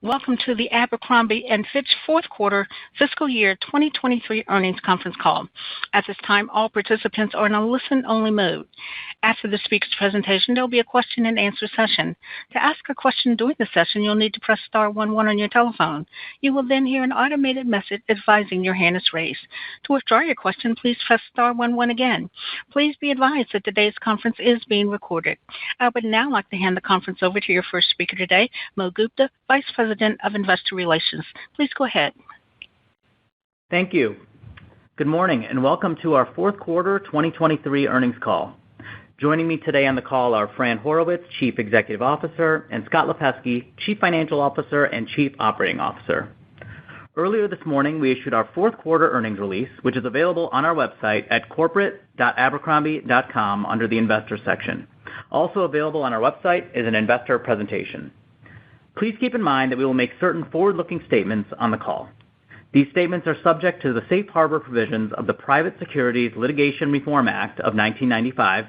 Welcome to the Abercrombie and Fitch fourth quarter fiscal year 2023 earnings conference call. At this time, all participants are in a listen-only mode. After the speaker's presentation, there will be a question-and-answer session. To ask a question during the session, you'll need to press star 11 on your telephone. You will then hear an automated message advising your hand is raised. To withdraw your question, please press star 11 again. Please be advised that today's conference is being recorded. I would now like to hand the conference over to your first speaker today, Mo Gupta, Vice President of Investor Relations. Please go ahead. Thank you. Good morning and welcome to our fourth quarter 2023 earnings call. Joining me today on the call are Fran Horowitz, Chief Executive Officer, and Scott Lipesky, Chief Financial Officer and Chief Operating Officer. Earlier this morning, we issued our fourth quarter earnings release, which is available on our website at corporate.abercrombie.com under the Investor section. Also available on our website is an investor presentation. Please keep in mind that we will make certain forward-looking statements on the call. These statements are subject to the safe harbor provisions of the Private Securities Litigation Reform Act of 1995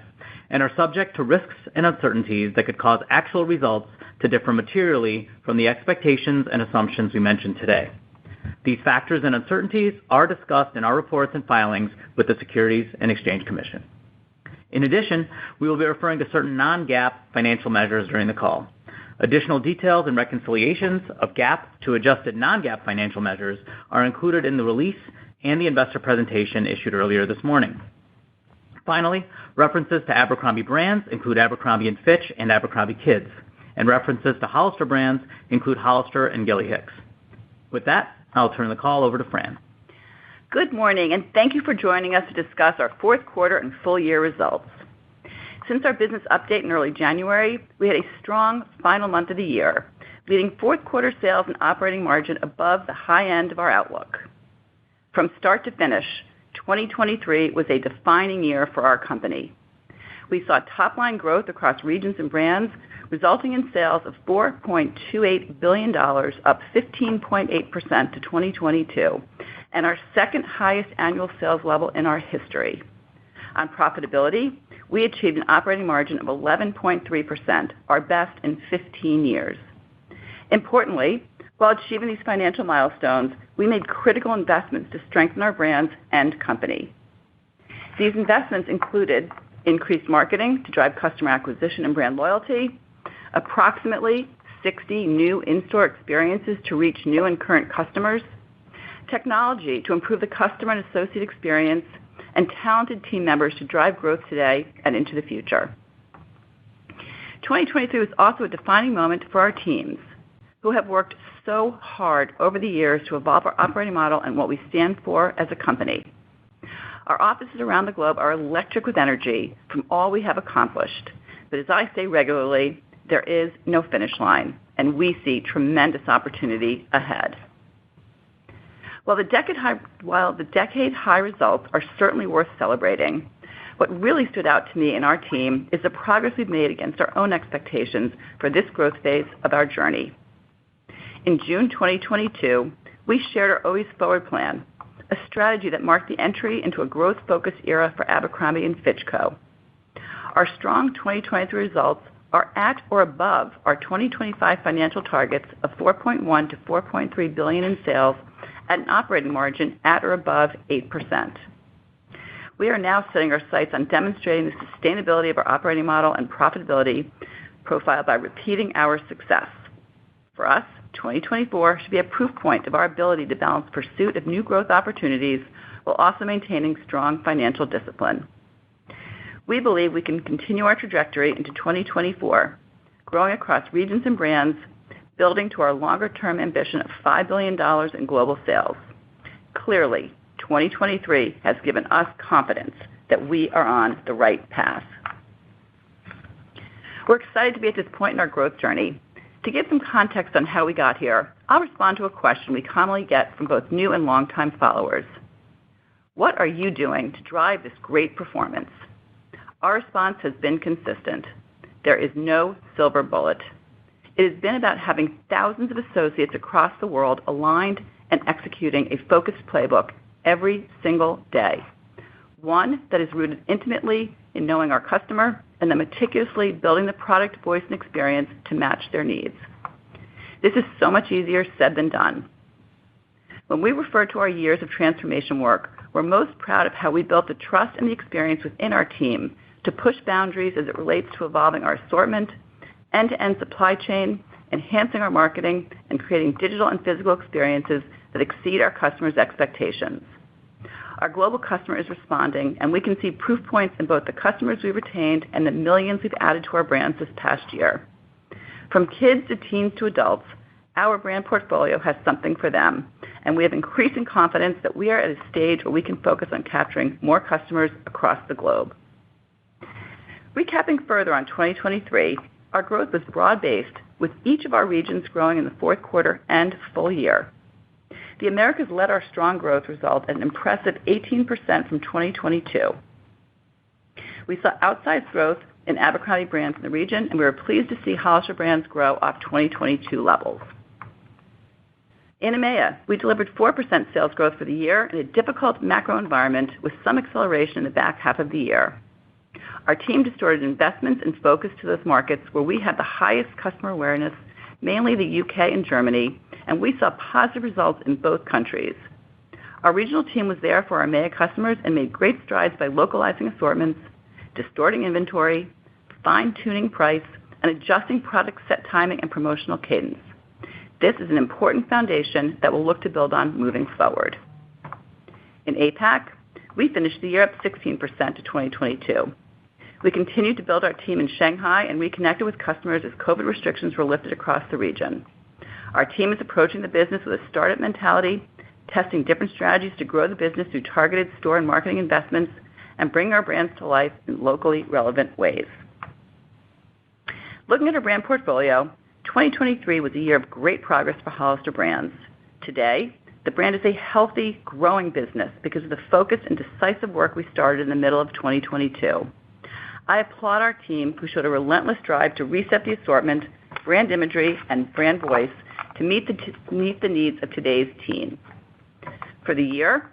and are subject to risks and uncertainties that could cause actual results to differ materially from the expectations and assumptions we mentioned today. These factors and uncertainties are discussed in our reports and filings with the Securities and Exchange Commission. In addition, we will be referring to certain non-GAAP financial measures during the call. Additional details and reconciliations of GAAP to adjusted non-GAAP financial measures are included in the release and the investor presentation issued earlier this morning. Finally, references to Abercrombie brands include Abercrombie & Fitch and Abercrombie Kids, and references to Hollister brands include Hollister and Gilly Hicks. With that, I'll turn the call over to Fran. Good morning, and thank you for joining us to discuss our fourth quarter and full year results. Since our business update in early January, we had a strong final month of the year, leading fourth quarter sales and operating margin above the high end of our outlook. From start to finish, 2023 was a defining year for our company. We saw top-line growth across regions and brands, resulting in sales of $4.28 billion, up 15.8% to 2022, and our second highest annual sales level in our history. On profitability, we achieved an operating margin of 11.3%, our best in 15 years. Importantly, while achieving these financial milestones, we made critical investments to strengthen our brands and company. These investments included increased marketing to drive customer acquisition and brand loyalty, approximately 60 new in-store experiences to reach new and current customers, technology to improve the customer and associate experience, and talented team members to drive growth today and into the future. 2023 was also a defining moment for our teams, who have worked so hard over the years to evolve our operating model and what we stand for as a company. Our offices around the globe are electric with energy from all we have accomplished, but as I say regularly, there is no finish line, and we see tremendous opportunity ahead. While the decade-high results are certainly worth celebrating, what really stood out to me and our team is the progress we've made against our own expectations for this growth phase of our journey. In June 2022, we shared our Always Forward plan, a strategy that marked the entry into a growth-focused era for Abercrombie & Fitch Co. Our strong 2023 results are at or above our 2025 financial targets of $4.1 to $4.3 billion in sales at an operating margin at or above 8%. We are now setting our sights on demonstrating the sustainability of our operating model and profitability profile by repeating our success. For us, 2024 should be a proof point of our ability to balance pursuit of new growth opportunities while also maintaining strong financial discipline. We believe we can continue our trajectory into 2024, growing across regions and brands, building to our longer-term ambition of $5 billion in global sales. Clearly, 2023 has given us confidence that we are on the right path. We're excited to be at this point in our growth journey. To give some context on how we got here, I'll respond to a question we commonly get from both new and longtime followers. What are you doing to drive this great performance? Our response has been consistent. There is no silver bullet. It has been about having thousands of associates across the world aligned and executing a focused playbook every single day, one that is rooted intimately in knowing our customer and then meticulously building the product, voice, and experience to match their needs. This is so much easier said than done. When we refer to our years of transformation work, we're most proud of how we built the trust and the experience within our team to push boundaries as it relates to evolving our assortment, end-to-end supply chain, enhancing our marketing, and creating digital and physical experiences that exceed our customers' expectations. Our global customer is responding, and we can see proof points in both the customers we've retained and the millions we've added to our brands this past year. From kids to teens to adults, our brand portfolio has something for them, and we have increasing confidence that we are at a stage where we can focus on capturing more customers across the globe. Recapping further on 2023, our growth was broad-based, with each of our regions growing in the fourth quarter and full year. The Americas led our strong growth result at an impressive 18% from 2022. We saw outsized growth in Abercrombie brands in the region, and we were pleased to see Hollister brands grow off 2022 levels. In EMEA, we delivered 4% sales growth for the year in a difficult macro environment with some acceleration in the back half of the year. Our team distorted investments and focus to those markets where we have the highest customer awareness, mainly the UK and Germany, and we saw positive results in both countries. Our regional team was there for our EMEA customers and made great strides by localizing assortments, distorting inventory, fine-tuning price, and adjusting product set timing and promotional cadence. This is an important foundation that we'll look to build on moving forward. In APAC, we finished the year up 16% to 2022. We continued to build our team in Shanghai and reconnected with customers as COVID restrictions were lifted across the region. Our team is approaching the business with a startup mentality, testing different strategies to grow the business through targeted store and marketing investments, and bring our brands to life in locally relevant ways. Looking at our brand portfolio, 2023 was a year of great progress for Hollister brands. Today, the brand is a healthy, growing business because of the focus and decisive work we started in the middle of 2022. I applaud our team who showed a relentless drive to reset the assortment, brand imagery, and brand voice to meet the needs of today's teen. For the year,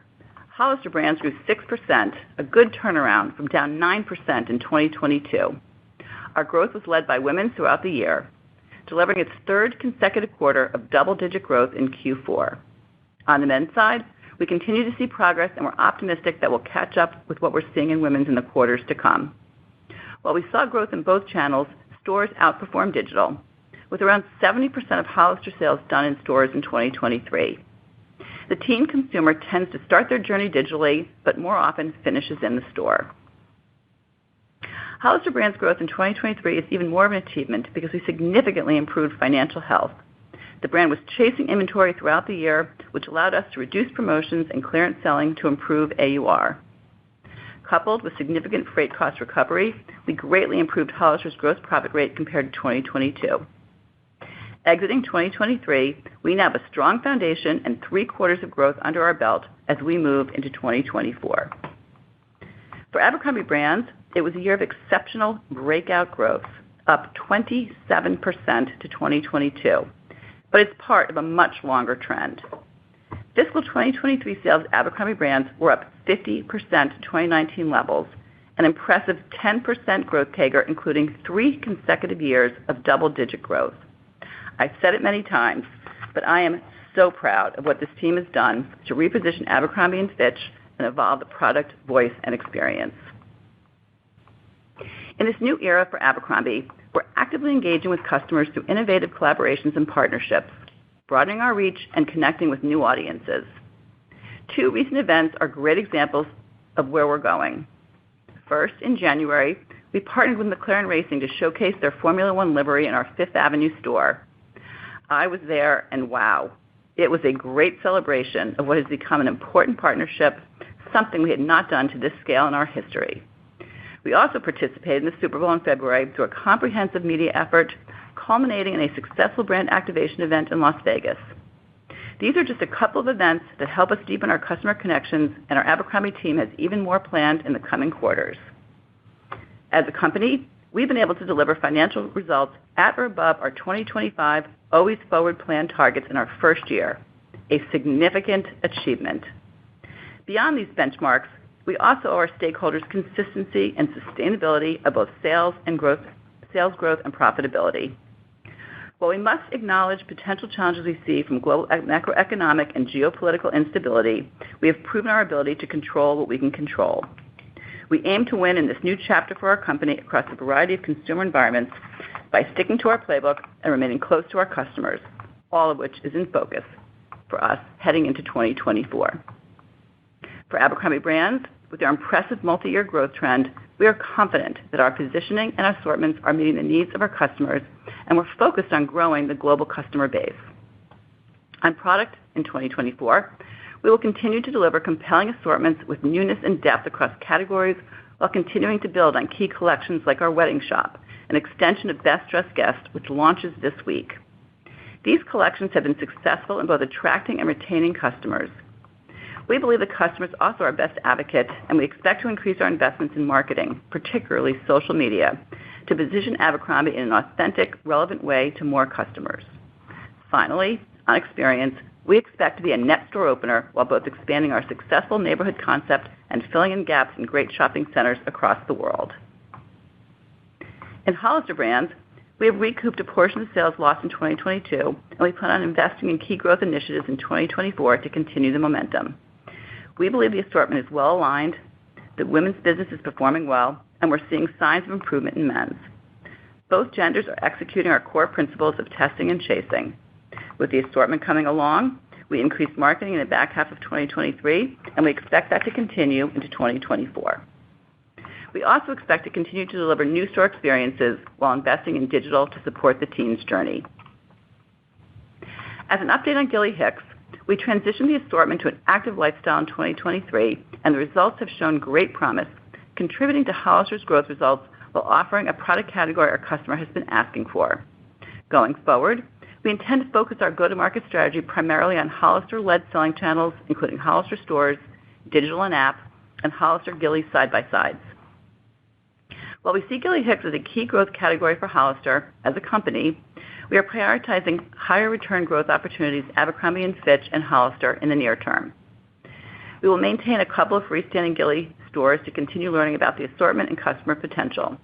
Hollister brands grew 6%, a good turnaround from down 9% in 2022. Our growth was led by women throughout the year, delivering its third consecutive quarter of double-digit growth in Q4. On the men's side, we continue to see progress, and we're optimistic that we'll catch up with what we're seeing in women's in the quarters to come. While we saw growth in both channels, stores outperformed digital, with around 70% of Hollister sales done in stores in 2023. The teen consumer tends to start their journey digitally, but more often finishes in the store. Hollister brand's growth in 2023 is even more of an achievement because we significantly improved financial health. The brand was chasing inventory throughout the year, which allowed us to reduce promotions and clearance selling to improve AUR. Coupled with significant freight cost recovery, we greatly improved Hollister's gross profit rate compared to 2022. Exiting 2023, we now have a strong foundation and 3 quarters of growth under our belt as we move into 2024. For Abercrombie brands, it was a year of exceptional breakout growth, up 27% to 2022, but it's part of a much longer trend. Fiscal 2023 sales at Abercrombie brands were up 50% to 2019 levels, an impressive 10% growth CAGR, including 3 consecutive years of double-digit growth. I've said it many times, but I am so proud of what this team has done to reposition Abercrombie and Fitch and evolve the product, voice, and experience. In this new era for Abercrombie, we're actively engaging with customers through innovative collaborations and partnerships, broadening our reach and connecting with new audiences. 2 recent events are great examples of where we're going. First, in January, we partnered with McLaren Racing to showcase their Formula One livery in our Fifth Avenue store. I was there, and wow, it was a great celebration of what has become an important partnership, something we had not done to this scale in our history. We also participated in the Super Bowl in February through a comprehensive media effort, culminating in a successful brand activation event in Las Vegas. These are just a couple of events that help us deepen our customer connections, and our Abercrombie team has even more planned in the coming quarters. As a company, we've been able to deliver financial results at or above our 2025 Always Forward plan targets in our first year, a significant achievement. Beyond these benchmarks, we also owe our stakeholders consistency and sustainability of both sales growth and profitability. While we must acknowledge potential challenges we see from global macroeconomic and geopolitical instability, we have proven our ability to control what we can control. We aim to win in this new chapter for our company across a variety of consumer environments by sticking to our playbook and remaining close to our customers, all of which is in focus for us heading into 2024. For Abercrombie Brands, with our impressive multi-year growth trend, we are confident that our positioning and assortments are meeting the needs of our customers, and we're focused on growing the global customer base. On product in 2024, we will continue to deliver compelling assortments with newness and depth across categories while continuing to build on key collections like our Wedding Shop, an extension of Best Dressed Guest, which launches this week. These collections have been successful in both attracting and retaining customers. We believe that customers also are our best advocates, and we expect to increase our investments in marketing, particularly social media, to position Abercrombie in an authentic, relevant way to more customers. Finally, on experience, we expect to be a net store opener while both expanding our successful neighborhood concept and filling in gaps in great shopping centers across the world. In Hollister Brands, we have recouped a portion of sales lost in 2022, and we plan on investing in key growth initiatives in 2024 to continue the momentum. We believe the assortment is well aligned, the women's business is performing well, and we're seeing signs of improvement in men's. Both genders are executing our core principles of testing and chasing. With the assortment coming along, we increased marketing in the back half of 2023, and we expect that to continue into 2024. We also expect to continue to deliver new store experiences while investing in digital to support the teen's journey. As an update on Gilly Hicks, we transitioned the assortment to an active lifestyle in 2023, and the results have shown great promise, contributing to Hollister's growth results while offering a product category our customer has been asking for. Going forward, we intend to focus our go-to-market strategy primarily on Hollister-led selling channels, including Hollister stores, digital and app, and Hollister Gilly side-by-sides. While we see Gilly Hicks as a key growth category for Hollister as a company, we are prioritizing higher return growth opportunities at Abercrombie and Fitch and Hollister in the near term. We will maintain a couple of freestanding Gilly stores to continue learning about the assortment and customer potential.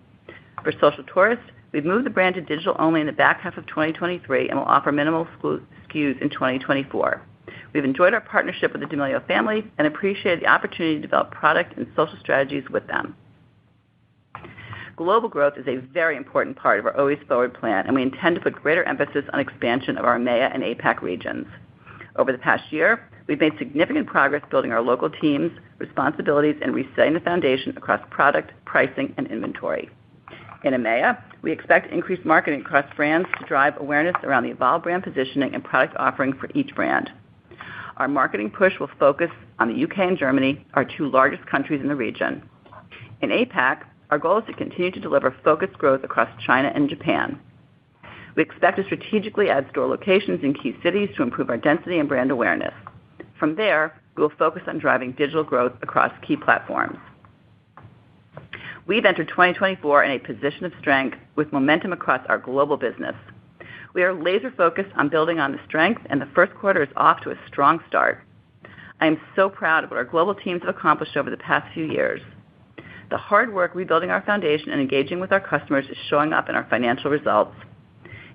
For Social Tourist, we've moved the brand to digital only in the back half of 2023 and will offer minimal SKUs in 2024. We've enjoyed our partnership with the D'Amelio family and appreciated the opportunity to develop product and social strategies with them. Global growth is a very important part of our Always Forward plan, and we intend to put greater emphasis on expansion of our EMEA and APAC regions. Over the past year, we've made significant progress building our local teams, responsibilities, and resetting the foundation across product, pricing, and inventory. In EMEA, we expect increased marketing across brands to drive awareness around the evolved brand positioning and product offering for each brand. Our marketing push will focus on the UK and Germany, our two largest countries in the region. In APAC, our goal is to continue to deliver focused growth across China and Japan. We expect to strategically add store locations in key cities to improve our density and brand awareness. From there, we will focus on driving digital growth across key platforms. We've entered 2024 in a position of strength with momentum across our global business. We are laser-focused on building on the strength, and the first quarter is off to a strong start. I am so proud of what our global teams have accomplished over the past few years. The hard work rebuilding our foundation and engaging with our customers is showing up in our financial results.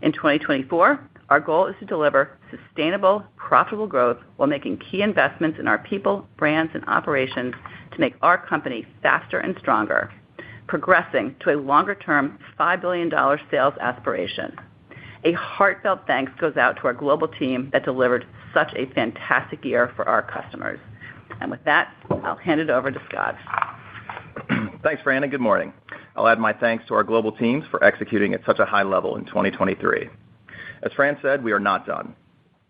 In 2024, our goal is to deliver sustainable, profitable growth while making key investments in our people, brands, and operations to make our company faster and stronger, progressing to a longer-term $5 billion sales aspiration. A heartfelt thanks goes out to our global team that delivered such a fantastic year for our customers. And with that, I'll hand it over to Scott. Thanks, Fran, and good morning. I'll add my thanks to our global teams for executing at such a high level in 2023. As Fran said, we are not done.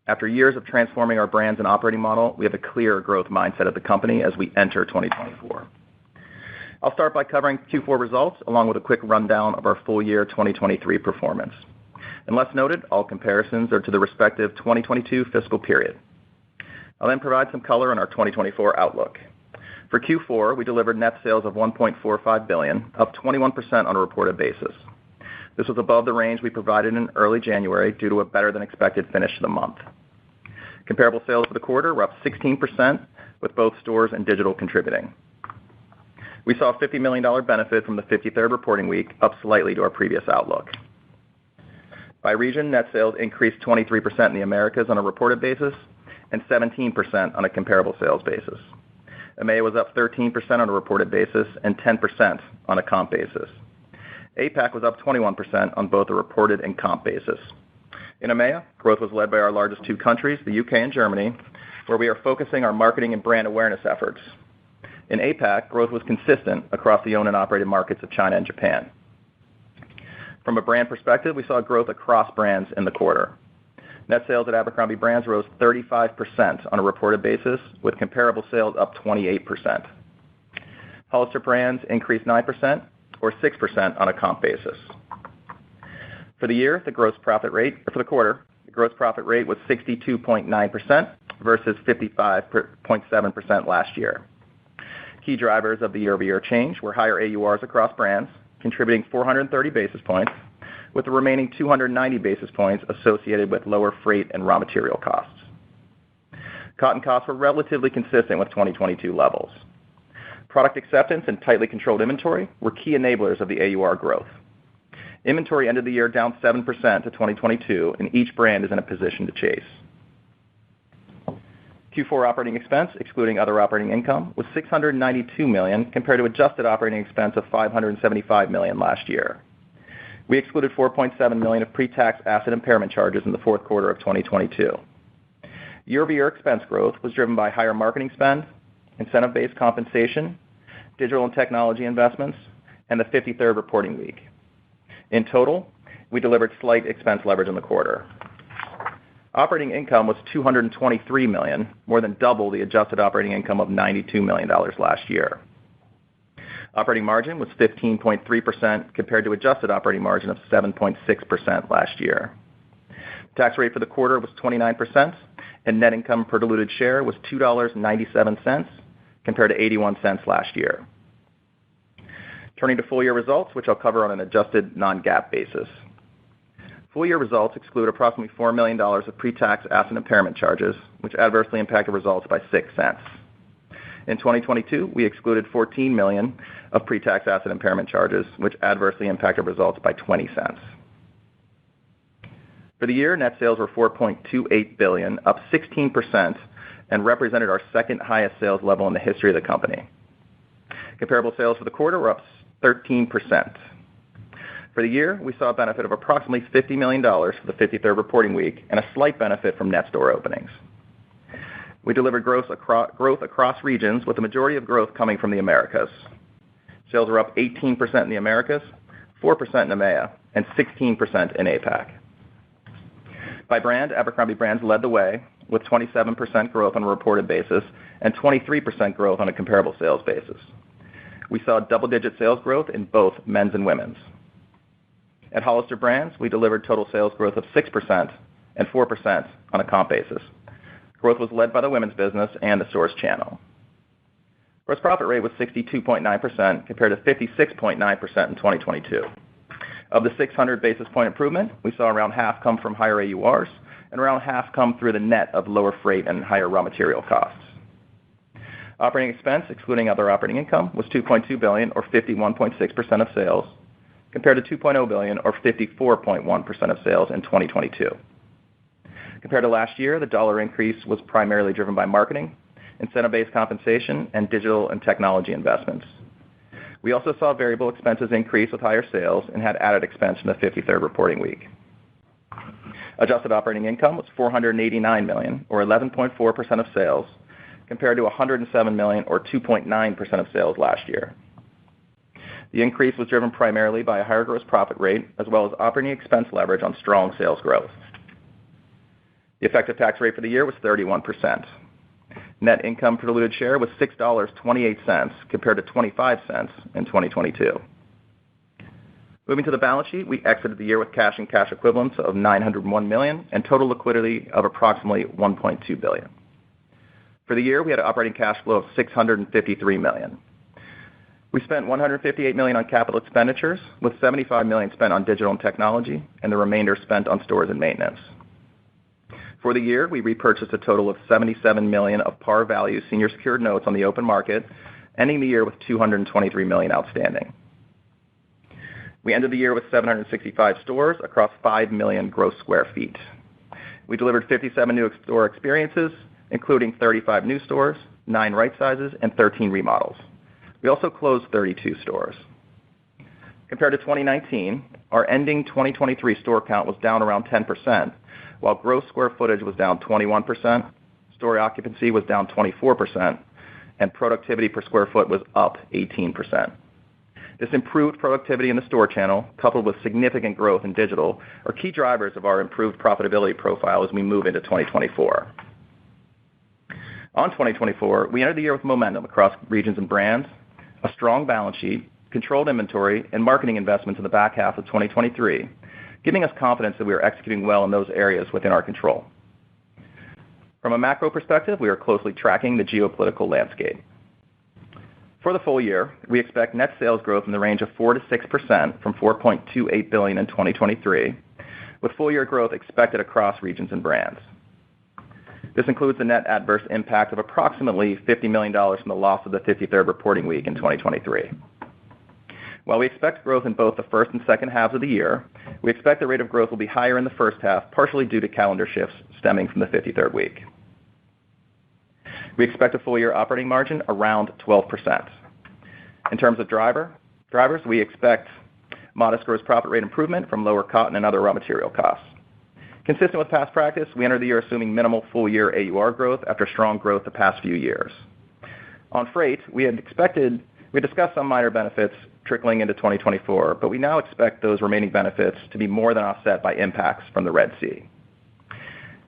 After years of transforming our brands and operating model, we have a clear growth mindset at the company as we enter 2024. I'll start by covering Q4 results along with a quick rundown of our full year 2023 performance. Unless noted, all comparisons are to the respective 2022 fiscal period. I'll then provide some color on our 2024 outlook. For Q4, we delivered net sales of $1.45 billion, up 21% on a reported basis. This was above the range we provided in early January due to a better-than-expected finish to the month. Comparable sales for the quarter were up 16%, with both stores and digital contributing. We saw a $50 million benefit from the 53rd reporting week, up slightly to our previous outlook. By region, net sales increased 23% in the Americas on a reported basis and 17% on a comparable sales basis. EMEA was up 13% on a reported basis and 10% on a comp basis. APAC was up 21% on both a reported and comp basis. In EMEA, growth was led by our largest two countries, the UK and Germany, where we are focusing our marketing and brand awareness efforts. In APAC, growth was consistent across the owned and operated markets of China and Japan. From a brand perspective, we saw growth across brands in the quarter. Net sales at Abercrombie brands rose 35% on a reported basis, with comparable sales up 28%. Hollister brands increased 9%, or 6% on a comp basis. For the year, the quarter, the gross profit rate was 62.9% versus 55.7% last year. Key drivers of the year-over-year change were higher AURs across brands, contributing 430 basis points, with the remaining 290 basis points associated with lower freight and raw material costs. Cotton costs were relatively consistent with 2022 levels. Product acceptance and tightly controlled inventory were key enablers of the AUR growth. Inventory ended the year down 7% to 2022, and each brand is in a position to chase. Q4 operating expense, excluding other operating income, was $692 million compared to adjusted operating expense of $575 million last year. We excluded $4.7 million of pre-tax asset impairment charges in the fourth quarter of 2022. Year-over-year expense growth was driven by higher marketing spend, incentive-based compensation, digital and technology investments, and the 53rd reporting week. In total, we delivered slight expense leverage in the quarter. Operating income was $223 million, more than double the adjusted operating income of $92 million last year. Operating margin was 15.3% compared to adjusted operating margin of 7.6% last year. Tax rate for the quarter was 29%, and net income per diluted share was $2.97 compared to 81 cents last year. Turning to full year results, which I'll cover on an adjusted non-GAAP basis. Full year results exclude approximately $4 million of pre-tax asset impairment charges, which adversely impacted results by 6 cents. In 2022, we excluded $14 million of pre-tax asset impairment charges, which adversely impacted results by 20 cents. For the year, net sales were $4.28 billion, up 16%, and represented our second highest sales level in the history of the company. Comparable sales for the quarter were up 13%. For the year, we saw a benefit of approximately $50 million for the 53rd reporting week and a slight benefit from net store openings. We delivered growth across regions, with the majority of growth coming from the Americas. Sales were up 18% in the Americas, 4% in EMEA, and 16% in APAC. By brand, Abercrombie brands led the way, with 27% growth on a reported basis and 23% growth on a comparable sales basis. We saw double-digit sales growth in both men's and women's. At Hollister brands, we delivered total sales growth of 6% and 4% on a comp basis. Growth was led by the women's business and the stores channel. Gross profit rate was 62.9% compared to 56.9% in 2022. Of the 600 basis point improvement, we saw around half come from higher AURs and around half come through the net of lower freight and higher raw material costs. Operating expense, excluding other operating income, was $2.2 billion, or 51.6% of sales, compared to $2.0 billion, or 54.1% of sales in 2022. Compared to last year, the dollar increase was primarily driven by marketing, incentive-based compensation, and digital and technology investments. We also saw variable expenses increase with higher sales and had added expense in the 53rd reporting week. Adjusted operating income was $489 million, or 11.4% of sales, compared to $107 million, or 2.9% of sales last year. The increase was driven primarily by a higher gross profit rate, as well as operating expense leverage on strong sales growth. The effective tax rate for the year was 31%. Net income per diluted share was $6.28 compared to 25 cents in 2022. Moving to the balance sheet, we exited the year with cash and cash equivalents of $901 million and total liquidity of approximately $1.2 billion. For the year, we had an operating cash flow of $653 million. We spent $158 million on capital expenditures, with $75 million spent on digital and technology, and the remainder spent on stores and maintenance. For the year, we repurchased a total of $77 million of par value senior secured notes on the open market, ending the year with $223 million outstanding. We ended the year with 765 stores across 5 million gross square feet. We delivered 57 new store experiences, including 35 new stores, 9 right sizes, and 13 remodels. We also closed 32 stores. Compared to 2019, our ending 2023 store count was down around 10%, while gross square footage was down 21%, store occupancy was down 24%, and productivity per square foot was up 18%. This improved productivity in the store channel, coupled with significant growth in digital, are key drivers of our improved profitability profile as we move into 2024. On 2024, we entered the year with momentum across regions and brands, a strong balance sheet, controlled inventory, and marketing investments in the back half of 2023, giving us confidence that we are executing well in those areas within our control. From a macro perspective, we are closely tracking the geopolitical landscape. For the full year, we expect net sales growth in the range of 4%-6% from $4.28 billion in 2023, with full-year growth expected across regions and brands. This includes the net adverse impact of approximately $50 million from the loss of the 53rd reporting week in 2023. While we expect growth in both the first and second halves of the year, we expect the rate of growth will be higher in the first half, partially due to calendar shifts stemming from the 53rd week. We expect a full-year operating margin around 12%. In terms of drivers, we expect modest gross profit rate improvement from lower cotton and other raw material costs. Consistent with past practice, we enter the year assuming minimal full-year AUR growth after strong growth the past few years. On freight, we discussed some minor benefits trickling into 2024, but we now expect those remaining benefits to be more than offset by impacts from the Red Sea.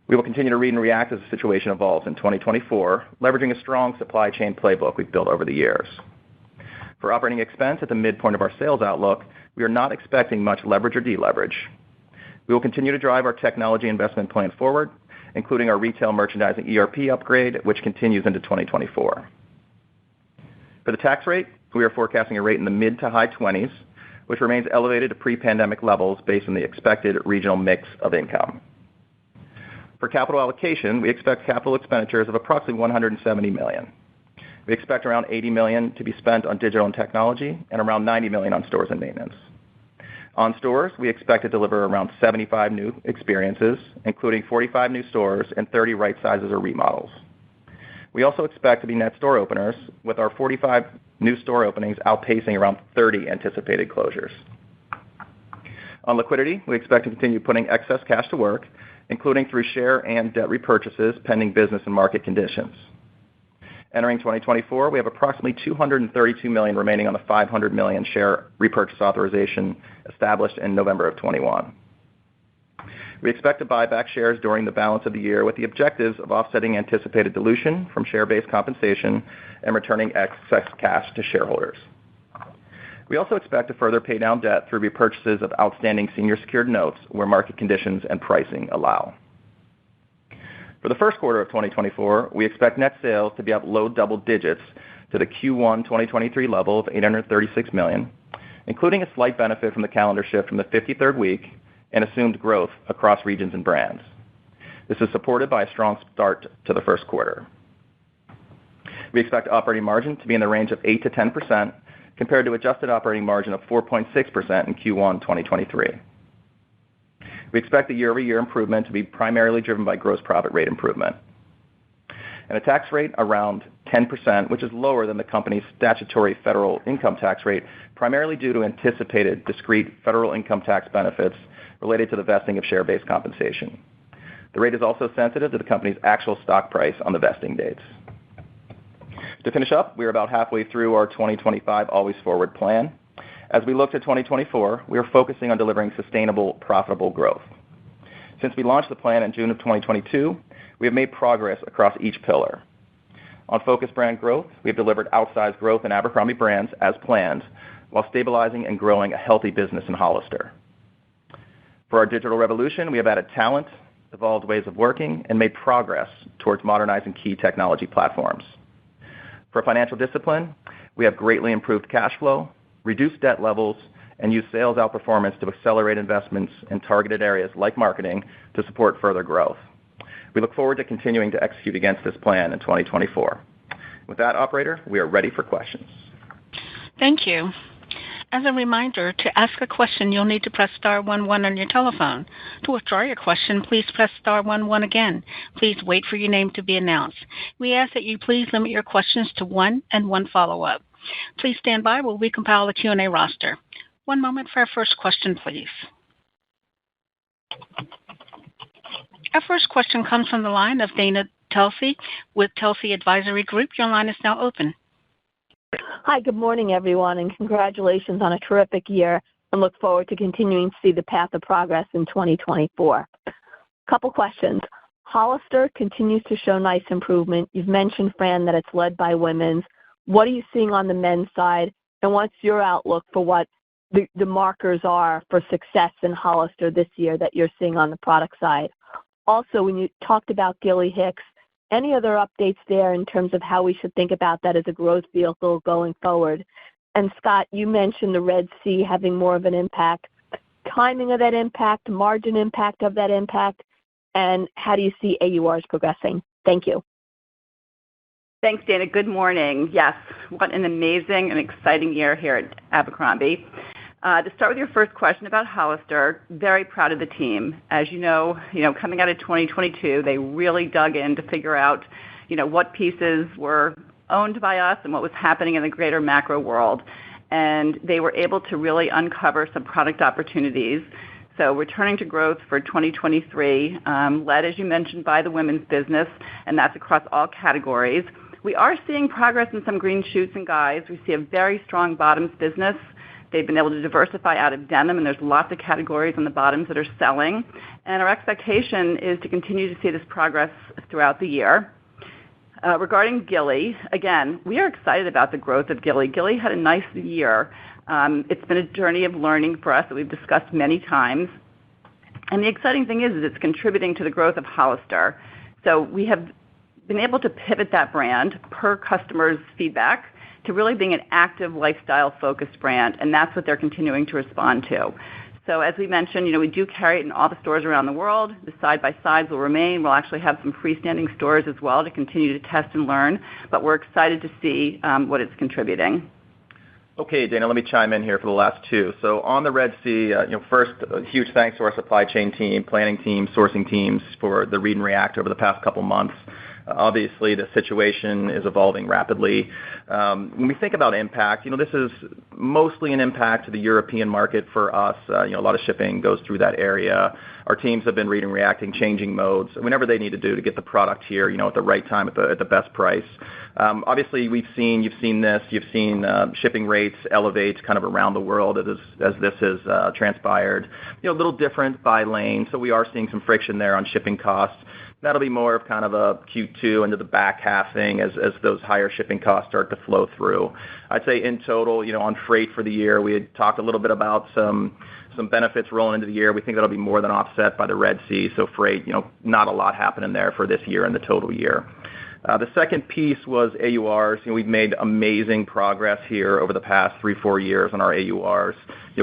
We will continue to read and react as the situation evolves in 2024, leveraging a strong supply chain playbook we've built over the years. For operating expense at the midpoint of our sales outlook, we are not expecting much leverage or deleverage. We will continue to drive our technology investment plan forward, including our retail merchandising ERP upgrade, which continues into 2024. For the tax rate, we are forecasting a rate in the mid to high 20s, which remains elevated to pre-pandemic levels based on the expected regional mix of income. For capital allocation, we expect capital expenditures of approximately $170 million. We expect around $80 million to be spent on digital and technology and around $90 million on stores and maintenance. On stores, we expect to deliver around 75 new experiences, including 45 new stores and 30 right sizes or remodels. We also expect to be net store openers, with our 45 new store openings outpacing around 30 anticipated closures. On liquidity, we expect to continue putting excess cash to work, including through share and debt repurchases pending business and market conditions. Entering 2024, we have approximately $232 million remaining on the $500 million share repurchase authorization established in November of 2021. We expect to buy back shares during the balance of the year with the objectives of offsetting anticipated dilution from share-based compensation and returning excess cash to shareholders. We also expect to further pay down debt through repurchases of outstanding senior secured notes where market conditions and pricing allow. For the first quarter of 2024, we expect net sales to be up low double digits to the Q1 2023 level of $836 million, including a slight benefit from the calendar shift from the 53rd week and assumed growth across regions and brands. This is supported by a strong start to the first quarter. We expect operating margin to be in the range of 8%-10%, compared to adjusted operating margin of 4.6% in Q1 2023. We expect the year-over-year improvement to be primarily driven by gross profit rate improvement, and a tax rate around 10%, which is lower than the company's statutory federal income tax rate, primarily due to anticipated discrete federal income tax benefits related to the vesting of share-based compensation. The rate is also sensitive to the company's actual stock price on the vesting dates. To finish up, we are about halfway through our 2025 Always Forward plan. As we look to 2024, we are focusing on delivering sustainable, profitable growth. Since we launched the plan in June of 2022, we have made progress across each pillar. On focus brand growth, we have delivered outsized growth in Abercrombie brands as planned, while stabilizing and growing a healthy business in Hollister. For our digital revolution, we have added talent, evolved ways of working, and made progress towards modernizing key technology platforms. For financial discipline, we have greatly improved cash flow, reduced debt levels, and used sales outperformance to accelerate investments in targeted areas like marketing to support further growth. We look forward to continuing to execute against this plan in 2024. With that, operator, we are ready for questions. Thank you. As a reminder, to ask a question, you'll need to press star 11 on your telephone. To withdraw your question, please press star 11 again. Please wait for your name to be announced. We ask that you please limit your questions to one and one follow-up. Please stand by while we compile the Q&A roster. One moment for our first question, please. Our first question comes from the line of Dana Telsey with Telsey Advisory Group. Your line is now open. Hi, good morning, everyone, and congratulations on a terrific year, and look forward to continuing to see the path of progress in 2024. Couple questions. Hollister continues to show nice improvement. You've mentioned, Fran, that it's led by women's. What are you seeing on the men's side, and what's your outlook for what the markers are for success in Hollister this year that you're seeing on the product side? Also, when you talked about Gilly Hicks, any other updates there in terms of how we should think about that as a growth vehicle going forward? And Scott, you mentioned the Red Sea having more of an impact. Timing of that impact, margin impact of that impact, and how do you see AURs progressing? Thank you. Thanks, Dana. Good morning. Yes, what an amazing and exciting year here at Abercrombie. To start with your first question about Hollister, very proud of the team. As you know, coming out of 2022, they really dug in to figure out, what pieces were owned by us and what was happening in the greater macro world. And they were able to really uncover some product opportunities. So returning to growth for 2023, led, as you mentioned, by the women's business, and that's across all categories. We are seeing progress in some green shoots and guys. We see a very strong bottoms business. They've been able to diversify out of denim, and there's lots of categories on the bottoms that are selling. And our expectation is to continue to see this progress throughout the year. Regarding Gilly, again, we are excited about the growth of Gilly. Gilly had a nice year. It's been a journey of learning for us that we've discussed many times. And the exciting thing is it's contributing to the growth of Hollister. So we have been able to pivot that brand per customer's feedback to really being an active lifestyle-focused brand, and that's what they're continuing to respond to. So as we mentioned, we do carry it in all the stores around the world. The side-by-sides will remain. We'll actually have some freestanding stores as well to continue to test and learn, but we're excited to see what it's contributing. Okay, Dana, let me chime in here for the last two. So on the Red Sea, first, a huge thanks to our supply chain team, planning team, sourcing teams for the read and react over the past couple months. Obviously, the situation is evolving rapidly. When we think about impact, this is mostly an impact to the European market for us. A lot of shipping goes through that area. Our teams have been reading, reacting, changing modes, whenever they need to do to get the product here, at the right time, at the best price. Obviously, you've seen shipping rates elevate kind of around the world as this has transpired. A little different by lane, so we are seeing some friction there on shipping costs. That'll be more of kind of a Q2 into the back half thing as those higher shipping costs start to flow through. I'd say in total, on freight for the year, we had talked a little bit about some benefits rolling into the year. We think that'll be more than offset by the Red Sea. So freight, not a lot happening there for this year and the total year. The second piece was AURs. We've made amazing progress here over the past 3-4 years on our AURs.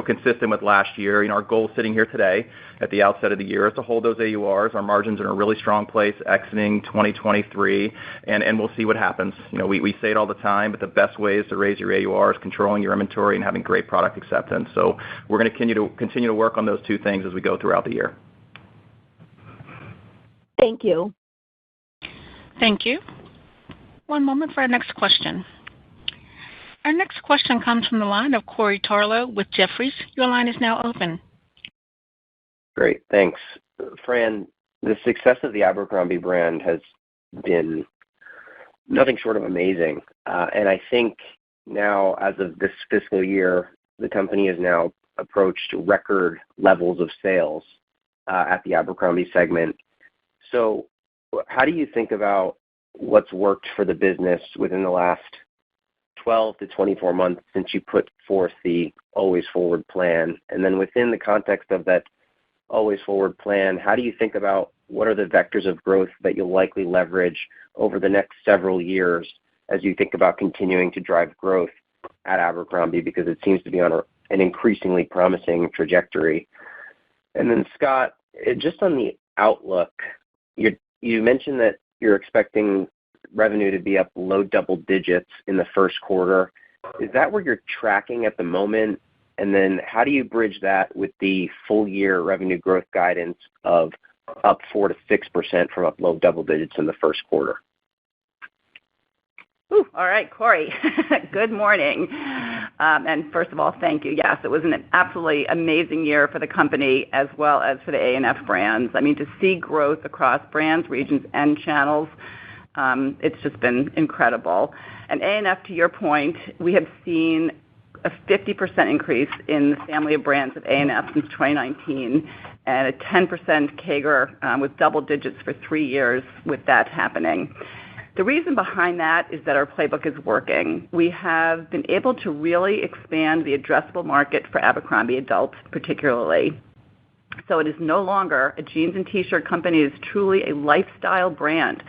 Consistent with last year. Our goal sitting here today at the outset of the year is to hold those AURs. Our margins are in a really strong place exiting 2023, and we'll see what happens. We say it all the time, but the best way is to raise your AURs, controlling your inventory, and having great product acceptance. So we're going to continue to work on those two things as we go throughout the year. Thank you. Thank you. One moment for our next question. Our next question comes from the line of Corey Tarlowe with Jefferies. Your line is now open. Great, thanks. Fran, the success of the Abercrombie brand has been nothing short of amazing. And I think now, as of this fiscal year, the company has now approached record levels of sales at the Abercrombie segment. So how do you think about what's worked for the business within the last 12 to 24 months since you put forth the Always Forward plan? And then within the context of that Always Forward plan, how do you think about what are the vectors of growth that you'll likely leverage over the next several years as you think about continuing to drive growth at Abercrombie, because it seems to be on an increasingly promising trajectory? And then Scott, just on the outlook, you mentioned that you're expecting revenue to be up low double digits in the first quarter. Is that where you're tracking at the moment? And then how do you bridge that with the full-year revenue growth guidance of up 4 to 6% from up low double digits in the first quarter? Ooh, all right, Corey. Good morning. And first of all, thank you. Yes, it was an absolutely amazing year for the company as well as for the ANF brands. I mean, to see growth across brands, regions, and channels, it's just been incredible. And ANF, to your point, we have seen a 50% increase in the family of brands of ANF since 2019 and a 10% CAGR with double digits for 3 years with that happening. The reason behind that is that our playbook is working. We have been able to really expand the addressable market for Abercrombie adults particularly. So it is no longer a jeans and t-shirt company. It is truly a lifestyle brand.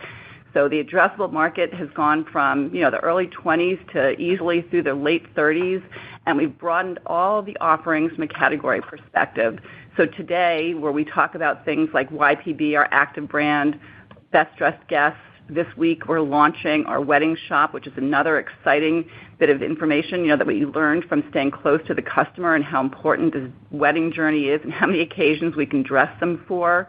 So the addressable market has gone from, the early 20s to easily through the late 30s, and we've broadened all the offerings from a category perspective. So today, where we talk about things like YPB, our active brand, Best Dressed Guests, this week we're launching our wedding shop, which is another exciting bit of information, that we learned from staying close to the customer and how important this wedding journey is and how many occasions we can dress them for.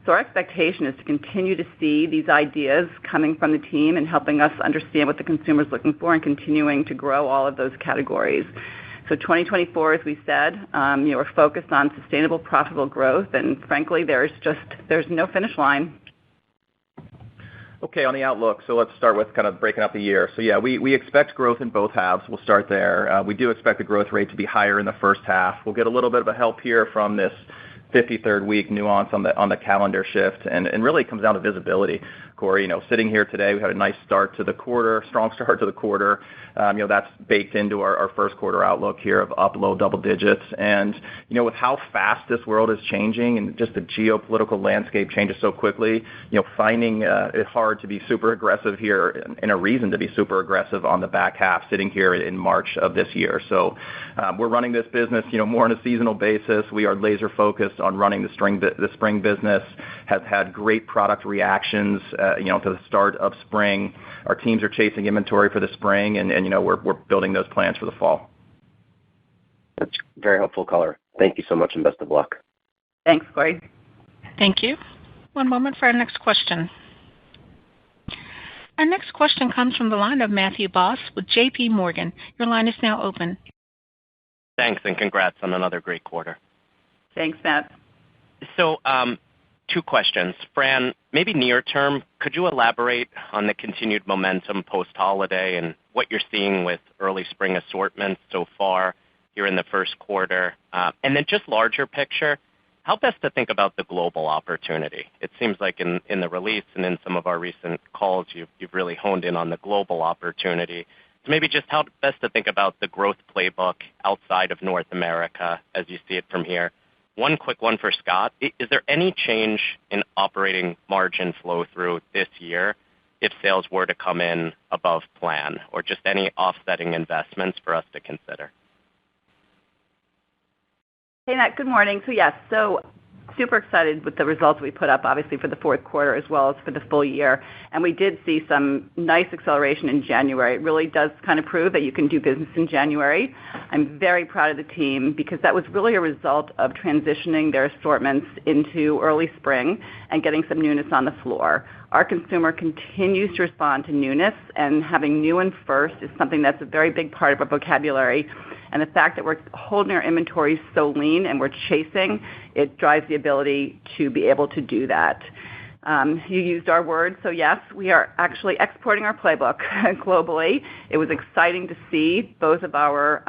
So our expectation is to continue to see these ideas coming from the team and helping us understand what the consumer is looking for and continuing to grow all of those categories. So 2024, as we said, we're focused on sustainable, profitable growth, and frankly, there's no finish line. Okay, on the outlook, so let's start with kind of breaking up the year. So yeah, we expect growth in both halves. We'll start there. We do expect the growth rate to be higher in the first half. We'll get a little bit of a help here from this 53rd week nuance on the calendar shift, and really it comes down to visibility. Corey, sitting here today, we had a nice start to the quarter, strong start to the quarter. That's baked into our first quarter outlook here of up low double digits. And, with how fast this world is changing and just the geopolitical landscape changes so quickly, finding it hard to be super aggressive here and a reason to be super aggressive on the back half sitting here in March of this year. So we're running this business, more on a seasonal basis. We are laser focused on running the spring business, has had great product reactions, to the start of spring. Our teams are chasing inventory for the spring, and we're building those plans for the fall. That's very helpful color. Thank you so much, and best of luck. Thanks, Corey. Thank you. One moment for our next question. Our next question comes from the line of Matthew Boss with J.P. Morgan. Your line is now open. Thanks, and congrats on another great quarter. Thanks, Matt. So, 2 questions. Fran, maybe near term, could you elaborate on the continued momentum post-holiday and what you're seeing with early spring assortments so far here in the first quarter? And then just larger picture, how best to think about the global opportunity? It seems like in the release and in some of our recent calls, you've really honed in on the global opportunity. So maybe just how best to think about the growth playbook outside of North America as you see it from here. One quick one for Scott. Is there any change in operating margin flow through this year if sales were to come in above plan, or just any offsetting investments for us to consider? Hey, Matt, good morning. So yes, super excited with the results we put up, obviously, for the fourth quarter as well as for the full year. And we did see some nice acceleration in January. It really does kind of prove that you can do business in January. I'm very proud of the team because that was really a result of transitioning their assortments into early spring and getting some newness on the floor. Our consumer continues to respond to newness, and having new and first is something that's a very big part of our vocabulary. And the fact that we're holding our inventory so lean and we're chasing, it drives the ability to be able to do that. You used our word, so yes, we are actually exporting our playbook globally. It was exciting to see both of our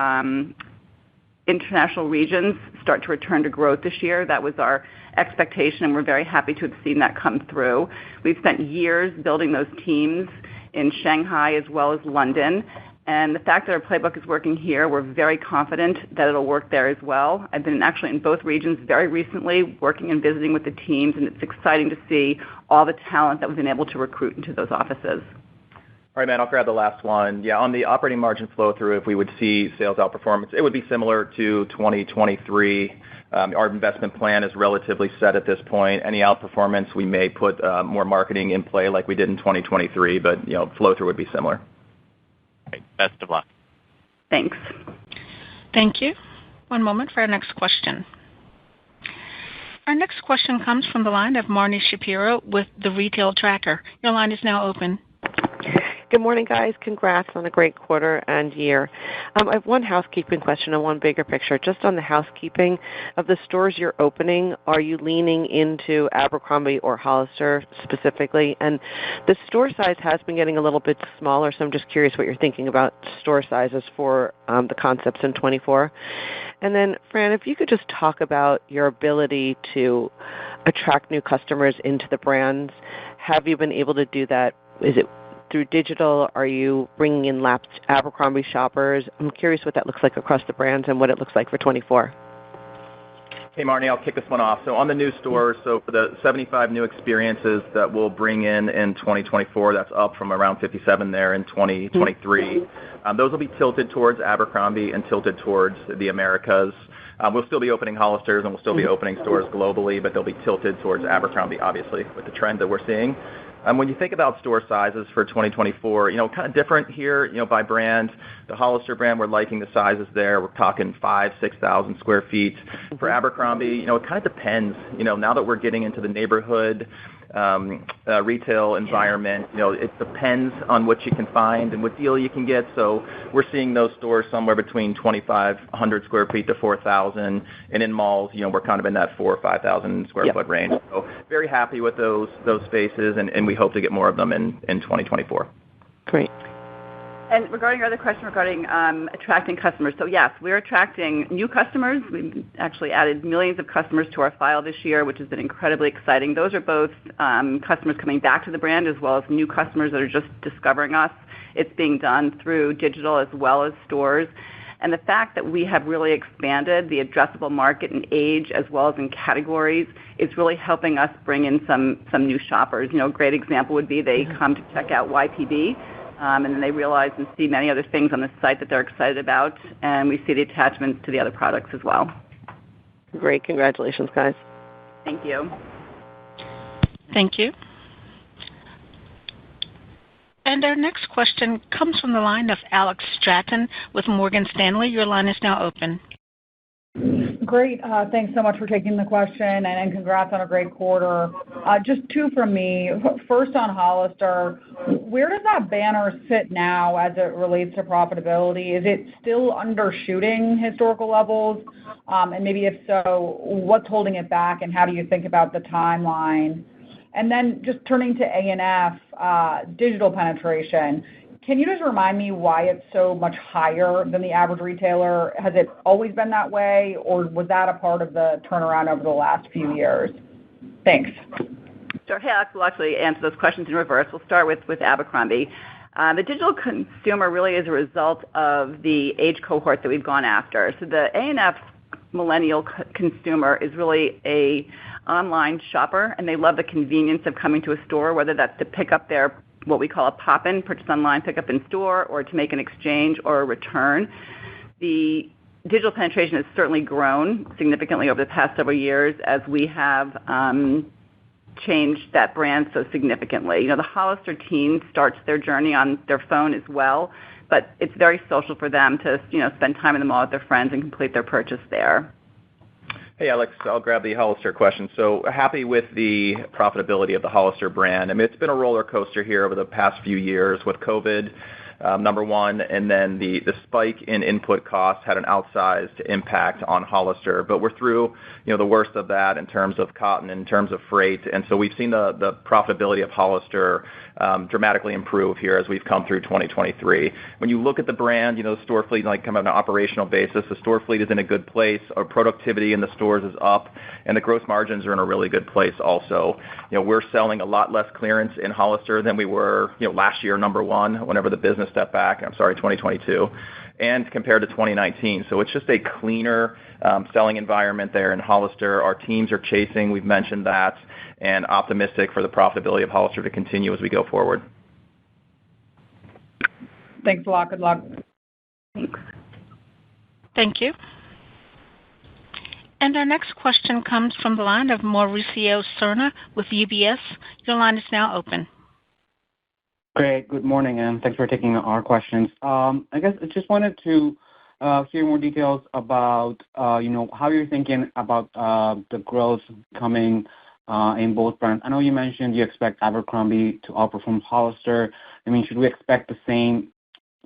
international regions start to return to growth this year. That was our expectation, and we're very happy to have seen that come through. We've spent years building those teams in Shanghai as well as London. And the fact that our playbook is working here, we're very confident that it'll work there as well. I've been actually in both regions very recently, working and visiting with the teams, and it's exciting to see all the talent that we've been able to recruit into those offices. All right, man, I'll grab the last one. Yeah, on the operating margin flow through, if we would see sales outperformance, it would be similar to 2023. Our investment plan is relatively set at this point. Any outperformance, we may put more marketing in play like we did in 2023, but flow through would be similar. Great. Best of luck. Thanks. Thank you. One moment for our next question. Our next question comes from the line of Marni Shapiro with The Retail Tracker. Your line is now open. Good morning, guys. Congrats on a great quarter and year. I have one housekeeping question and one bigger picture. Just on the housekeeping, of the stores you're opening, are you leaning into Abercrombie or Hollister specifically? And the store size has been getting a little bit smaller, so I'm just curious what you're thinking about store sizes for the concepts in 24. And then, Fran, if you could just talk about your ability to attract new customers into the brands. Have you been able to do that? Is it through digital? Are you bringing in lapsed Abercrombie shoppers? I'm curious what that looks like across the brands and what it looks like for 24. Hey, Marni, I'll kick this one off. So on the new stores, so for the 75 new experiences that we'll bring in 2024, that's up from around 57 there in 2023. Those will be tilted towards Abercrombie and tilted towards the Americas. We'll still be opening Hollisters and we'll still be opening stores globally, but they'll be tilted towards Abercrombie, obviously, with the trend that we're seeing. When you think about store sizes for 2024, kind of different here, by brand. The Hollister brand, we're liking the sizes there. We're talking 5,000-6,000 square feet. For Abercrombie, it kind of depends. Now that we're getting into the neighborhood retail environment, it depends on what you can find and what deal you can get. So we're seeing those stores somewhere between 2,500 square feet to 4,000, and in malls, we're kind of in that 4,000 or 5,000 square foot range. So very happy with those spaces, and we hope to get more of them in 2024. Great. And regarding your other question regarding attracting customers, so yes, we're attracting new customers. We've actually added millions of customers to our file this year, which has been incredibly exciting. Those are both customers coming back to the brand as well as new customers that are just discovering us. It's being done through digital as well as stores. And the fact that we have really expanded the addressable market in age as well as in categories is really helping us bring in some new shoppers. A great example would be they come to check out YPB, and then they realize and see many other things on the site that they're excited about, and we see the attachments to the other products as well. Great. Congratulations, guys. Thank you. Thank you. And our next question comes from the line of Alex Stratton with Morgan Stanley. Your line is now open. Great. Thanks so much for taking the question, and congrats on a great quarter. Just two from me. First on Hollister, where does that banner sit now as it relates to profitability? Is it still undershooting historical levels? And maybe if so, what's holding it back, and how do you think about the timeline? And then just turning to ANF, digital penetration, can you just remind me why it's so much higher than the average retailer? Has it always been that way, or was that a part of the turnaround over the last few years? Thanks. Sure. Hey, Alex, we'll actually answer those questions in reverse. We'll start with Abercrombie. The digital consumer really is a result of the age cohort that we've gone after. So the ANF millennial consumer is really a online shopper, and they love the convenience of coming to a store, whether that's to pick up their what we call a pop-in, purchase online, pick up in store, or to make an exchange or a return. The digital penetration has certainly grown significantly over the past several years as we have changed that brand so significantly. The Hollister teen starts their journey on their phone as well, but it's very social for them to spend time in the mall with their friends and complete their purchase there. Hey, Alex, I'll grab the Hollister question. So happy with the profitability of the Hollister brand. I mean, it's been a roller coaster here over the past few years with COVID, number one, and then the spike in input costs had an outsized impact on Hollister. But we're through, the worst of that in terms of cotton, in terms of freight, and so we've seen the profitability of Hollister dramatically improve here as we've come through 2023. When you look at the brand, the store fleet, like kind of on an operational basis, the store fleet is in a good place. Our productivity in the stores is up, and the gross margins are in a really good place also. We're selling a lot less clearance in Hollister than we were, last year, number one, whenever the business stepped back. 2022. And compared to 2019. So it's just a cleaner selling environment there in Hollister. Our teams are chasing, we've mentioned that, and optimistic for the profitability of Hollister to continue as we go forward. Thanks a lot. Good luck. Thanks. Thank you. And our next question comes from the line of Mauricio Serna with UBS. Your line is now open. Great. Good morning, and thanks for taking our questions. I guess I just wanted to hear more details about, how you're thinking about the growth coming in both brands. I know you mentioned you expect Abercrombie to outperform Hollister. I mean, should we expect the same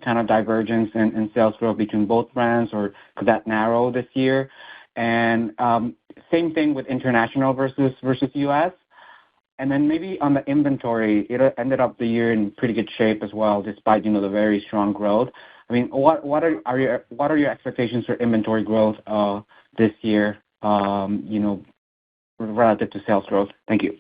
kind of divergence in sales growth between both brands, or could that narrow this year? And same thing with international versus U.S. And then maybe on the inventory, it ended up the year in pretty good shape as well, despite the very strong growth. I mean, what are your expectations for inventory growth this year? Relative to sales growth. Thank you.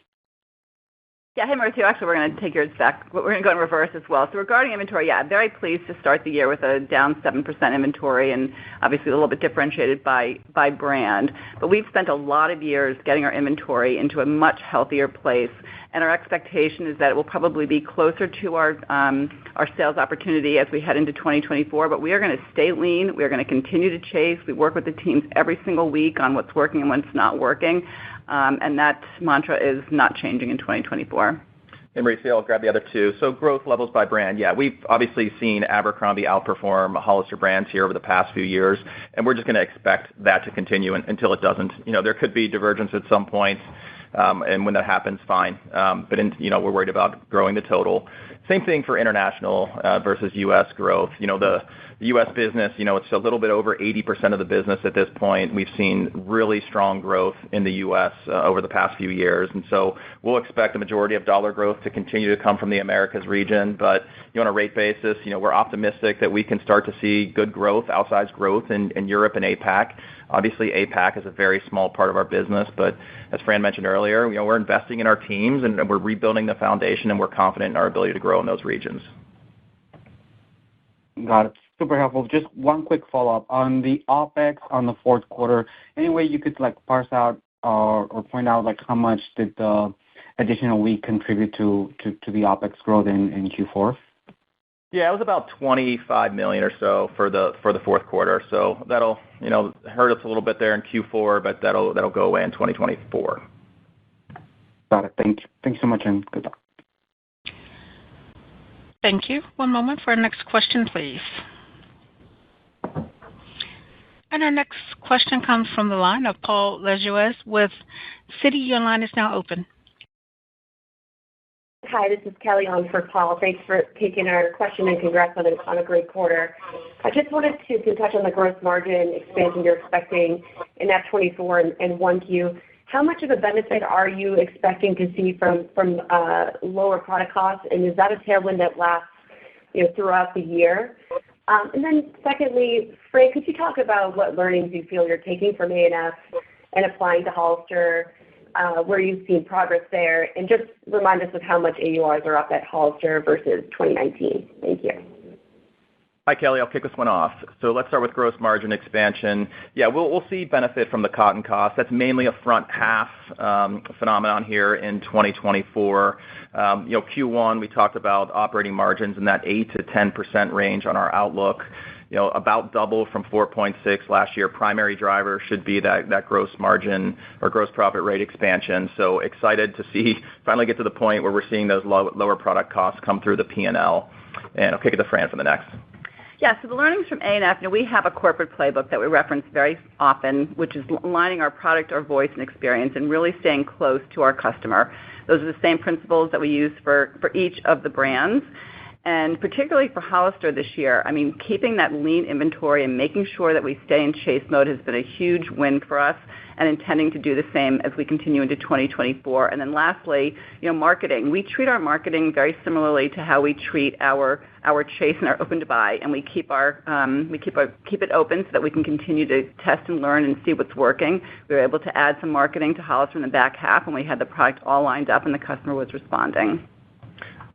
Yeah, hey, Mauricio. Actually, we're going to take yours back. We're going to go in reverse as well. So regarding inventory, yeah, I'm very pleased to start the year with a down 7% inventory, and obviously a little bit differentiated by brand. But we've spent a lot of years getting our inventory into a much healthier place, and our expectation is that it will probably be closer to our sales opportunity as we head into 2024. But we are going to stay lean. We are going to continue to chase. We work with the teams every single week on what's working and what's not working. And that mantra is not changing in 2024. And Mauricio, I'll grab the other two. So growth levels by brand. Yeah, we've obviously seen Abercrombie outperform Hollister brands here over the past few years, and we're just going to expect that to continue until it doesn't. There could be divergence at some point, and when that happens, fine. But we're worried about growing the total. Same thing for international versus U.S. growth. The U.S. business, it's a little bit over 80% of the business at this point. We've seen really strong growth in the U.S. Over the past few years. And so we'll expect the majority of dollar growth to continue to come from the Americas region. But on a rate basis, we're optimistic that we can start to see good growth, outsized growth in Europe and APAC. Obviously, APAC is a very small part of our business, but as Fran mentioned earlier, we're investing in our teams and we're rebuilding the foundation, and we're confident in our ability to grow in those regions. Got it. Super helpful. Just one quick follow-up. On the OpEx on the fourth quarter, any way you could parse out or point out how much did the additional week contribute to the OpEx growth in Q4? Yeah, it was about $25 million or so for the fourth quarter. So that'll hurt us a little bit there in Q4, but that'll go away in 2024. Got it. Thank you. Thank you so much, and good luck. Thank you. One moment for our next question, please. And our next question comes from the line of Paul Lejuez with Citi. Your line is now open. Hi, this is Kelly on for Paul. Thanks for taking our question, and congrats on a great quarter. I just wanted to touch on the gross margin expansion you're expecting in F24 and 1Q. How much of a benefit are you expecting to see from lower product costs, and is that a tailwind that lasts throughout the year? And then secondly, Fran, could you talk about what learnings you feel you're taking from ANF and applying to Hollister, where you've seen progress there, and just remind us of how much AURs are up at Hollister versus 2019. Thank you. Hi, Kelly. I'll kick this one off. So let's start with gross margin expansion. Yeah, we'll see benefit from the cotton cost. That's mainly a front half phenomenon here in 2024. Q1, we talked about operating margins in that 8 to 10% range on our outlook. About double from 4.6 last year. Primary driver should be that gross margin or gross profit rate expansion. So excited to finally get to the point where we're seeing those lower product costs come through the P&L. And I'll kick it to Fran for the next. Yeah, so the learnings from ANF, we have a corporate playbook that we reference very often, which is aligning our product, our voice, and experience, and really staying close to our customer. Those are the same principles that we use for each of the brands. And particularly for Hollister this year, keeping that lean inventory and making sure that we stay in chase mode has been a huge win for us, and intending to do the same as we continue into 2024. And then lastly, marketing. We treat our marketing very similarly to how we treat our chase and our open to buy, and we keep it open so that we can continue to test and learn and see what's working. We were able to add some marketing to Hollister in the back half, and we had the product all lined up, and the customer was responding.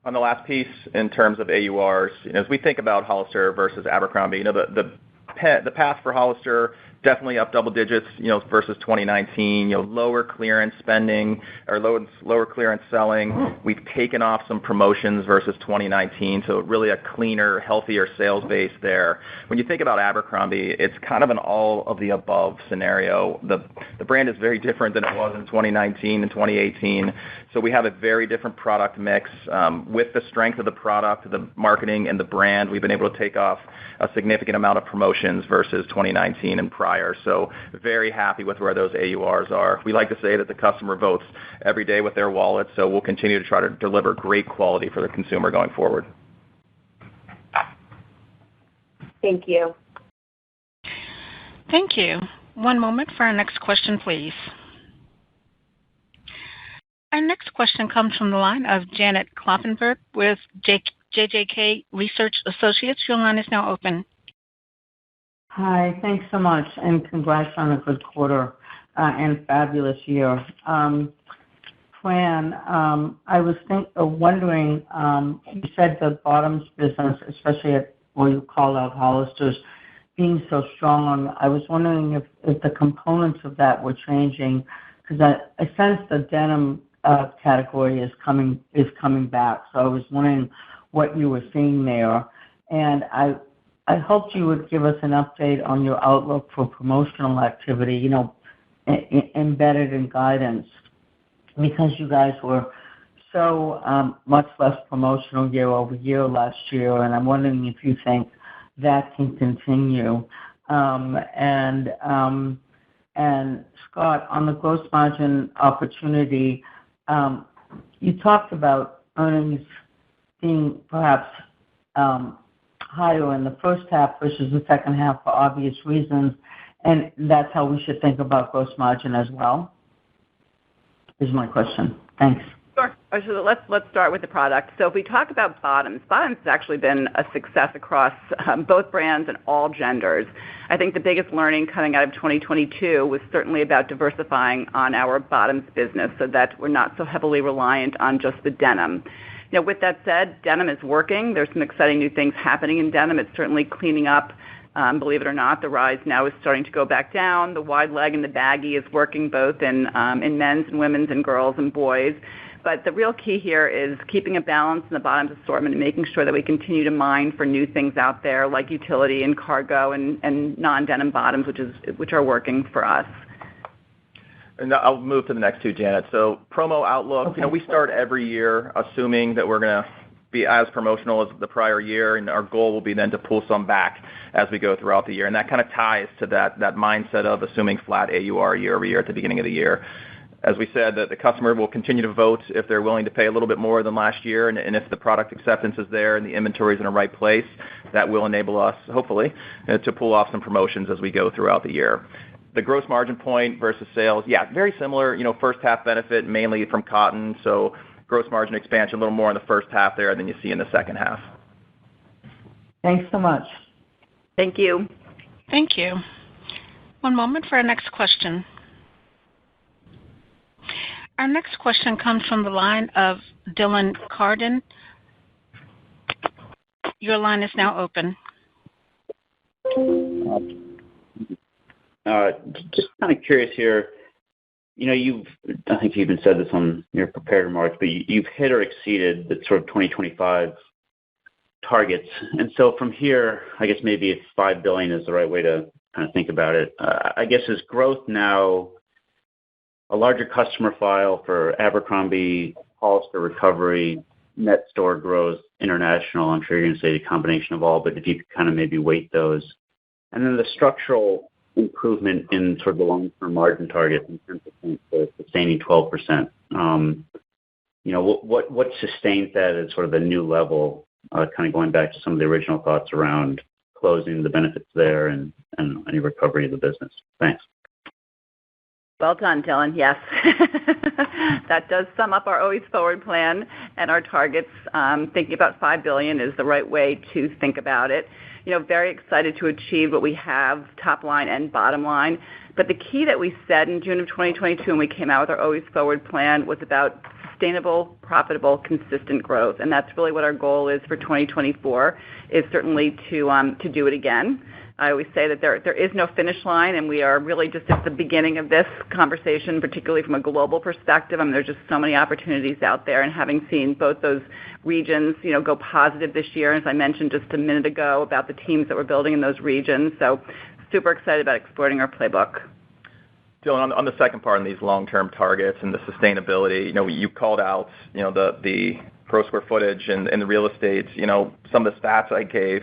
On the last piece, in terms of AURs, as we think about Hollister versus Abercrombie, the path for Hollister definitely up double digits, versus 2019. Lower clearance spending or lower clearance selling. We've taken off some promotions versus 2019, so really a cleaner, healthier sales base there. When you think about Abercrombie, it's kind of an all of the above scenario. The brand is very different than it was in 2019 and 2018. So we have a very different product mix. With the strength of the product, the marketing, and the brand, we've been able to take off a significant amount of promotions versus 2019 and prior. So very happy with where those AURs are. We like to say that the customer votes every day with their wallet, so we'll continue to try to deliver great quality for the consumer going forward. Thank you. Thank you. One moment for our next question, please. Our next question comes from the line of Janet Kloppenburg with JJK Research Associates. Your line is now open. Hi, thanks so much, and congrats on a good quarter and fabulous year. Fran, I was wondering, you said the bottoms business, especially at what you call out Hollister's, being so strong. I was wondering if the components of that were changing, because I sense the denim category is coming back. So I was wondering what you were seeing there, and I hoped you would give us an update on your outlook for promotional activity, embedded in guidance, because you guys were so much less promotional year over year last year, and I'm wondering if you think that can continue. And Scott, on the gross margin opportunity, you talked about earnings being perhaps higher in the first half versus the second half for obvious reasons, and that's how we should think about gross margin as well, is my question. Thanks. Sure. So let's start with the product. So if we talk about bottoms has actually been a success across both brands and all genders. I think the biggest learning coming out of 2022 was certainly about diversifying on our bottoms business so that we're not so heavily reliant on just the denim. With that said, denim is working. There's some exciting new things happening in denim. It's certainly cleaning up. Believe it or not, the rise now is starting to go back down. The wide leg and the baggy is working both in men's and women's and girls and boys. But the real key here is keeping a balance in the bottoms assortment and making sure that we continue to mine for new things out there like utility and cargo and non-denim bottoms, which are working for us. And I'll move to the next two, Janet. So promo outlook, we start every year assuming that we're going to be as promotional as the prior year, and our goal will be then to pull some back as we go throughout the year. And that kind of ties to that mindset of assuming flat AUR year over year at the beginning of the year. As we said, that the customer will continue to vote if they're willing to pay a little bit more than last year, and if the product acceptance is there and the inventory is in the right place, that will enable us, hopefully, to pull off some promotions as we go throughout the year. The gross margin point versus sales, very similar. First half benefit mainly from cotton, so gross margin expansion a little more in the first half there than you see in the second half. Thanks so much. Thank you. Thank you. One moment for our next question. Our next question comes from the line of Dylan Carden. Your line is now open. Just kind of curious here. I think you even said this on your prepared remarks, but you've hit or exceeded the sort of 2025 targets. And so from here, I guess maybe if $5 billion is the right way to kind of think about it. I guess is growth now a larger customer file for Abercrombie, Hollister recovery, net store growth, international? I'm sure you're going to say the combination of all, but if you could kind of maybe weight those. And then the structural improvement in sort of the long-term margin target from 10% to sustaining 12%. What sustains that at sort of a new level, kind of going back to some of the original thoughts around closing the benefits there and any recovery of the business? Thanks. Well done, Dylan. Yes. That does sum up our Always Forward plan and our targets. Thinking about $5 billion is the right way to think about it. Very excited to achieve what we have, top line and bottom line. But the key that we said in June of 2022 when we came out with our Always Forward plan was about sustainable, profitable, consistent growth. And that's really what our goal is for 2024, is certainly to do it again. I always say that there is no finish line, and we are really just at the beginning of this conversation, particularly from a global perspective. I mean, there's just so many opportunities out there, and having seen both those regions, go positive this year, as I mentioned just a minute ago about the teams that we're building in those regions. So super excited about exploring our playbook. Dylan, on the second part, on these long-term targets and the sustainability, you called out, the pro square footage and the real estate, some of the stats I gave.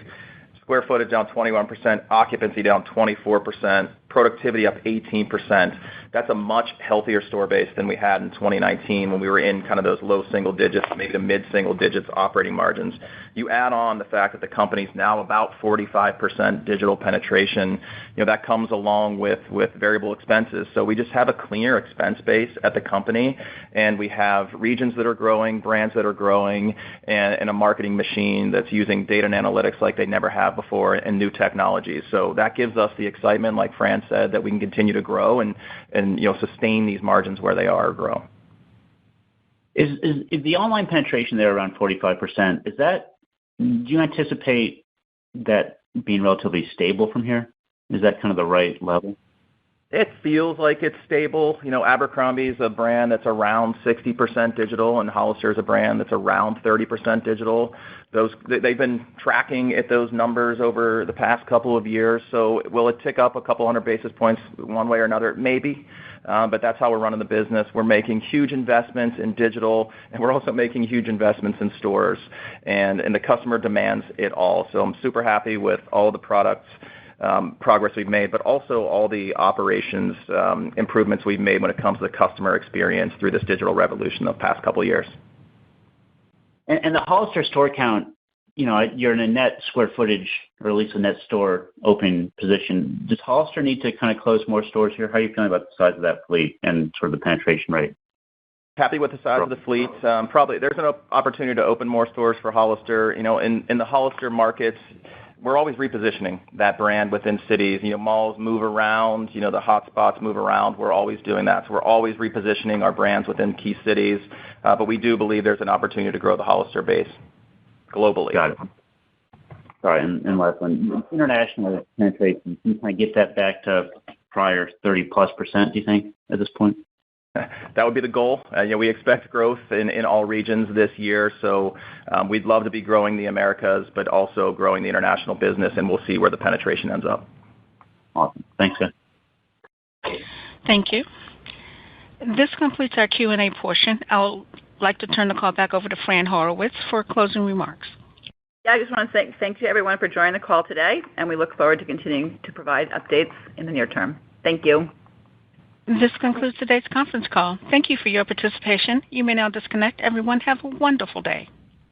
Square footage down 21%, occupancy down 24%, productivity up 18%. That's a much healthier store base than we had in 2019 when we were in kind of those low single digits, maybe the mid single digits operating margins. You add on the fact that the company's now about 45% digital penetration, that comes along with variable expenses. So we just have a cleaner expense base at the company, and we have regions that are growing, brands that are growing, and a marketing machine that's using data and analytics like they never have before, and new technologies. So that gives us the excitement, like Fran said, that we can continue to grow and sustain these margins where they are or grow. Is the online penetration there around 45%? Do you anticipate that being relatively stable from here? Is that kind of the right level? It feels like it's stable. Abercrombie is a brand that's around 60% digital, and Hollister is a brand that's around 30% digital. They've been tracking at those numbers over the past couple of years. So will it tick up a couple hundred basis points one way or another? Maybe. But that's how we're running the business. We're making huge investments in digital, and we're also making huge investments in stores. And the customer demands it all. So I'm super happy with all the products progress we've made, but also all the operations improvements we've made when it comes to the customer experience through this digital revolution of the past couple of years. And the Hollister store count, you're in a net square footage, or at least a net store opening position. Does Hollister need to kind of close more stores here? How are you feeling about the size of that fleet and sort of the penetration rate? Happy with the size of the fleet. Probably there's an opportunity to open more stores for Hollister. In the Hollister markets, we're always repositioning that brand within cities. Malls move around, the hot spots move around. We're always doing that. So we're always repositioning our brands within key cities. But we do believe there's an opportunity to grow the Hollister base globally. Got it. Sorry, and last one. International penetration, can you kind of get that back to prior 30+%, do you think, at this point? That would be the goal. We expect growth in all regions this year, so we'd love to be growing the Americas, but also growing the international business, and we'll see where the penetration ends up. Awesome. Thanks, guys. Thank you. This completes our Q&A portion. I would like to turn the call back over to Fran Horowitz for closing remarks. Yeah, I just want to say thank you, everyone, for joining the call today, and we look forward to continuing to provide updates in the near term. Thank you. This concludes today's conference call. Thank you for your participation. You may now disconnect. Everyone, have a wonderful day.